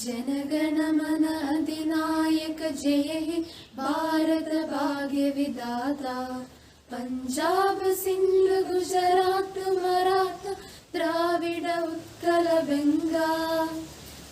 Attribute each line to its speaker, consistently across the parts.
Speaker 1: जनगण मन अधिनायक जय हे भारत भाग्य विधाता। पंजाब सिंध गुजरात मराठा द्राविड उत्कल बंगा,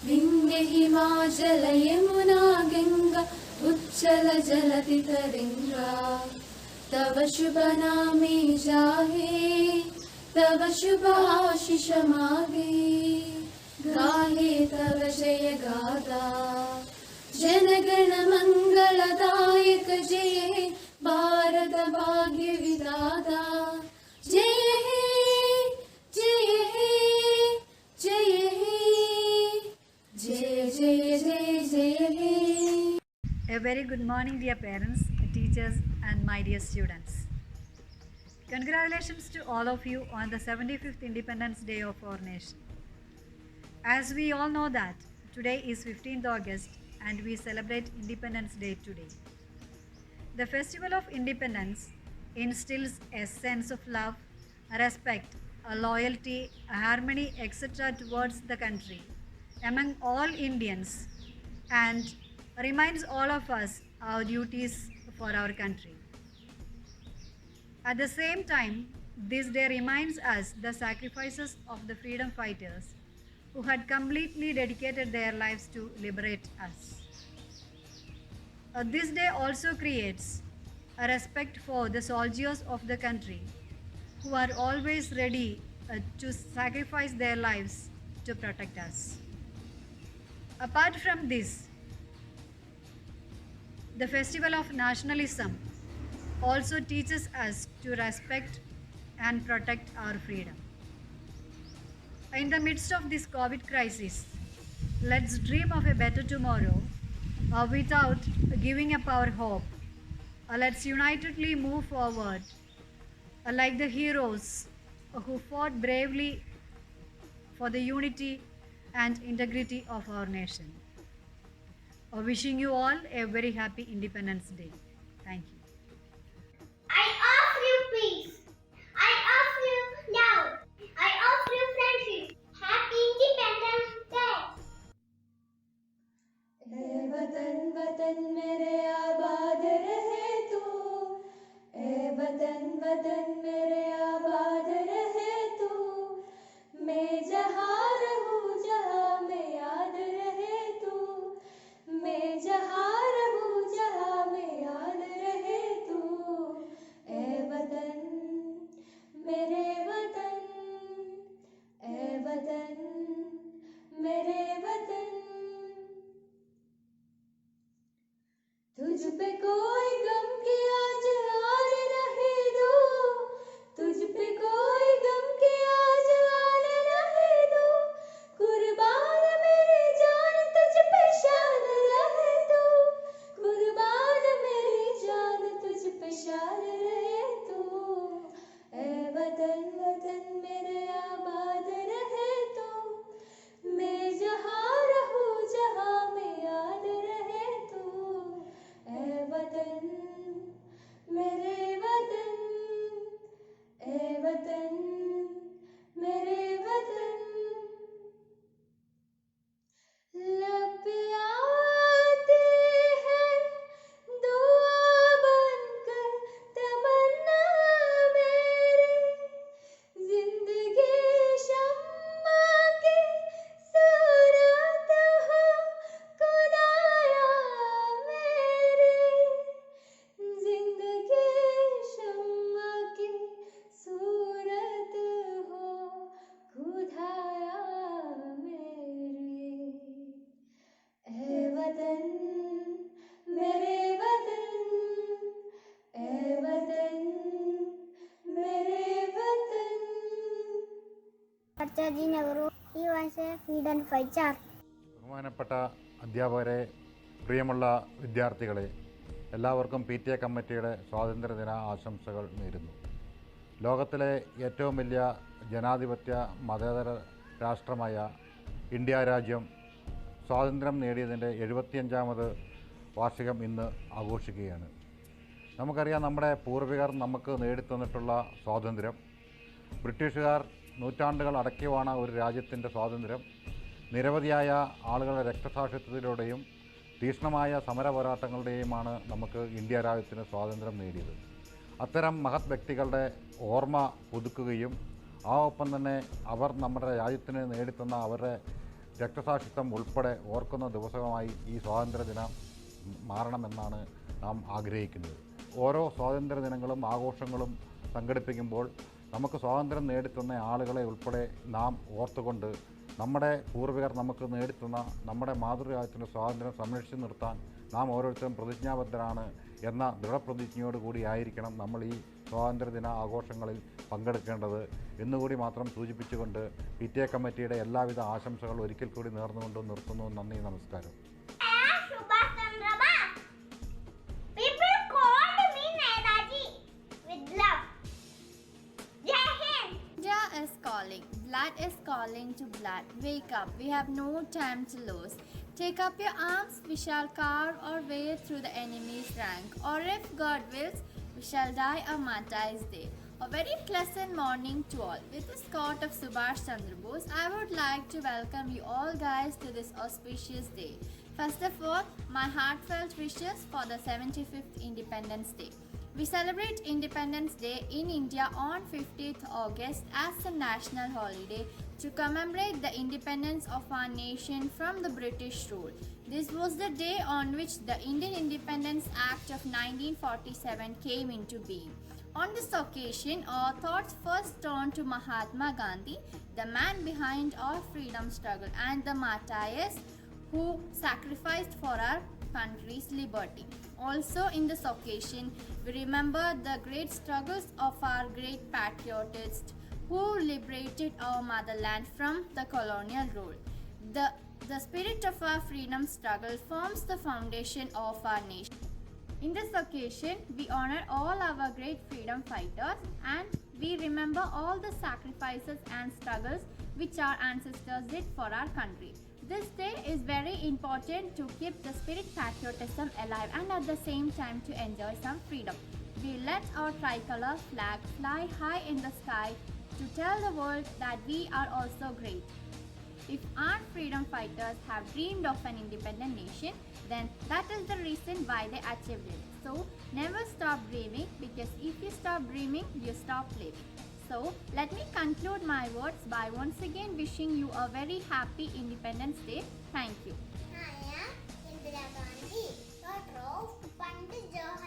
Speaker 1: विंध्य हिमाचल यमुना गंगा उच्चल जलधि तरंगा। तव शुभ नामे जाहे, तव शुभ आशीष मागे, गाहे तव जय गाथा। जनगण मंगलदायक जय हे भारत भाग्य विधाता। जय हे जय हे जय हे जय जय जय जय हे।
Speaker 2: A very good morning, dear parents, teachers and my dear students. Congratulations to all of you on the 75th Independence Day of our nation. As we all know that today is 15th August and we celebrate Independence Day today. The Festival of Independence instills a sense of love, respect, a loyalty, a harmony, etc. towards the country among all Indians and reminds all of us our duties for our country. At the same time, this day reminds us the sacrifices of the freedom fighters who had completely dedicated their lives to liberate us. This day also creates a respect for the soldiers of the country who are always ready to sacrifice their lives to protect us. Apart from this, the festival of nationalism also teaches us to respect and protect our freedom. In the midst of this COVID crisis, let's dream of a better tomorrow without giving up our hope. Let's unitedly move forward like the heroes who fought bravely for the unity and integrity of our nation. Wishing you all a very happy Independence Day. Thank you.
Speaker 3: I offer you peace. I offer you love. I offer you friendship. Happy Independence Day.
Speaker 1: ए वतन वतन मेरे आबाद रहे तू, ए वतन वतन मेरे आबाद रहे तू। मैं जहाँ रहूँ जहाँ में याद रहे तू, मैं जहाँ रहूँ जहाँ में याद रहे तू। ए वतन मेरे वतन, ए वतन मेरे वतन। तुझ पे कोई गम की आज आन नहीं दूं, तुझ पे कोई गम की आज आन नहीं दूं। कुर्बान मेरी जान तुझ पे शान रहे तू, कुर्बान मेरी जान तुझ पे शान रहे तू। ए वतन वतन मेरे आबाद रहे तू, मैं जहाँ रहूँ जहाँ में याद रहे तू। ए वतन मेरे वतन, ए वतन मेरे वतन। लब पे आती है दुआ बनकर तमन्ना मेरी, जिंदगी शम्मा की सूरत हो खुदाया मेरी, जिंदगी शम्मा की सूरत हो खुदाया मेरी। ए वतन मेरे वतन, ए वतन मेरे वतन।
Speaker 3: Archaji Nehru, he was a freedom fighter.
Speaker 4: ബഹുമാനപ്പെട്ട അധ്യാപകരെ, പ്രിയമുള്ള വിദ്യാർത്ഥികളെ, എല്ലാവർക്കും PTA കമ്മിറ്റിയുടെ സ്വാതന്ത്ര്യദിന ആശംസകൾ നേരുന്നു. ലോകത്തിലെ ഏറ്റവും വലിയ ജനാധിപത്യ മതേതര രാഷ്ട്രമായ ഇന്ത്യ രാജ്യം സ്വാതന്ത്ര്യം നേടിയതിൻ്റെ 75ാമത് വാർഷികം ഇന്ന് ആഘോഷിക്കുകയാണ്. നമുക്കറിയാം, നമ്മുടെ പൂർവികർ നമുക്ക് നേടിത്തന്നിട്ടുള്ള സ്വാതന്ത്ര്യം, ബ്രിട്ടീഷുകാർ നൂറ്റാണ്ടുകൾ അടക്കിവാണ ഒരു രാജ്യത്തിൻ്റെ സ്വാതന്ത്ര്യം നിരവധിയായ ആളുകളുടെ രക്തസാക്ഷിത്വത്തിലൂടെയും തീക്ഷ്ണമായ സമര പോരാട്ടങ്ങളുടെയുമാണ് നമുക്ക് ഇന്ത്യ രാജ്യത്തിന് സ്വാതന്ത്ര്യം നേടിയത്. അത്തരം മഹത് വ്യക്തികളുടെ ഓർമ്മ പുതുക്കുകയും ആ ഒപ്പം തന്നെ അവർ നമ്മുടെ രാജ്യത്തിന് നേടിത്തന്ന അവരുടെ രക്തസാക്ഷിത്വം ഉൾപ്പെടെ ഓർക്കുന്ന ദിവസമായി ഈ സ്വാതന്ത്ര്യദിനം മാറണമെന്നാണ് നാം ആഗ്രഹിക്കുന്നത്. ഓരോ സ്വാതന്ത്ര്യ ദിനങ്ങളും ആഘോഷങ്ങളും സംഘടിപ്പിക്കുമ്പോൾ നമുക്ക് സ്വാതന്ത്ര്യം നേടിത്തന്ന ആളുകളെ ഉൾപ്പെടെ നാം ഓർത്തുകൊണ്ട് നമ്മുടെ പൂർവികർ നമുക്ക് നേടിത്തന്ന നമ്മുടെ മാതൃരാജ്യത്തിൻ്റെ സ്വാതന്ത്ര്യം സംരക്ഷിച്ചു നിർത്താൻ നാം ഓരോരുത്തരും പ്രതിജ്ഞാബദ്ധരാണ് എന്ന ദൃഢപ്രതിജ്ഞയോടുകൂടി ആയിരിക്കണം നമ്മൾ ഈ സ്വാതന്ത്ര്യദിന ആഘോഷങ്ങളിൽ പങ്കെടുക്കേണ്ടത് എന്നുകൂടി മാത്രം സൂചിപ്പിച്ചുകൊണ്ട് PTA കമ്മിറ്റിയുടെ എല്ലാവിധ ആശംസകൾ ഒരിക്കൽ കൂടി നേർന്നുകൊണ്ട് നിർത്തുന്നു. നന്ദി, നമസ്കാരം.
Speaker 3: Subhash Chandra Bose. People called me Netaji with love. Jai Hind.
Speaker 1: India is calling, blood is calling to blood. Wake up, we have no time to lose. Take up your arms, we shall carve our way through the enemy's rank. Or if God wills, we shall die a martyr's day. A very pleasant morning to all. With this quote of Subhash Chandra Bose, I would like to welcome you all guys to this auspicious day. First of all, my heartfelt wishes for the 75th Independence Day. We celebrate Independence Day in India on 15th August as a national holiday to commemorate the independence of our nation from the British rule. This was the day on which the Indian Independence Act of 1947 came into being. On this occasion, our thoughts first turn to Mahatma Gandhi, the man behind our freedom struggle and the martyrs who sacrificed for our country's liberty. Also, in this occasion, we remember the great struggles of our great patriots who liberated our motherland from the colonial rule. The spirit of our freedom struggle forms the foundation of our nation. In this occasion, we honor all our great freedom fighters and we remember all the sacrifices and struggles which our ancestors did for our country. This day is very important to keep the spirit patriotism alive and at the same time to enjoy some freedom. We let our tricolor flag fly high in the sky to tell the world that we are also great. If our freedom fighters have dreamed of an independent nation, then that is the reason why they achieved it. So never stop dreaming, because if you stop dreaming, you stop living. So let me conclude my words by once again wishing you a very happy Independence Day. Thank you.
Speaker 3: I am Indira Gandhi, daughter of Pandit Jawaharlal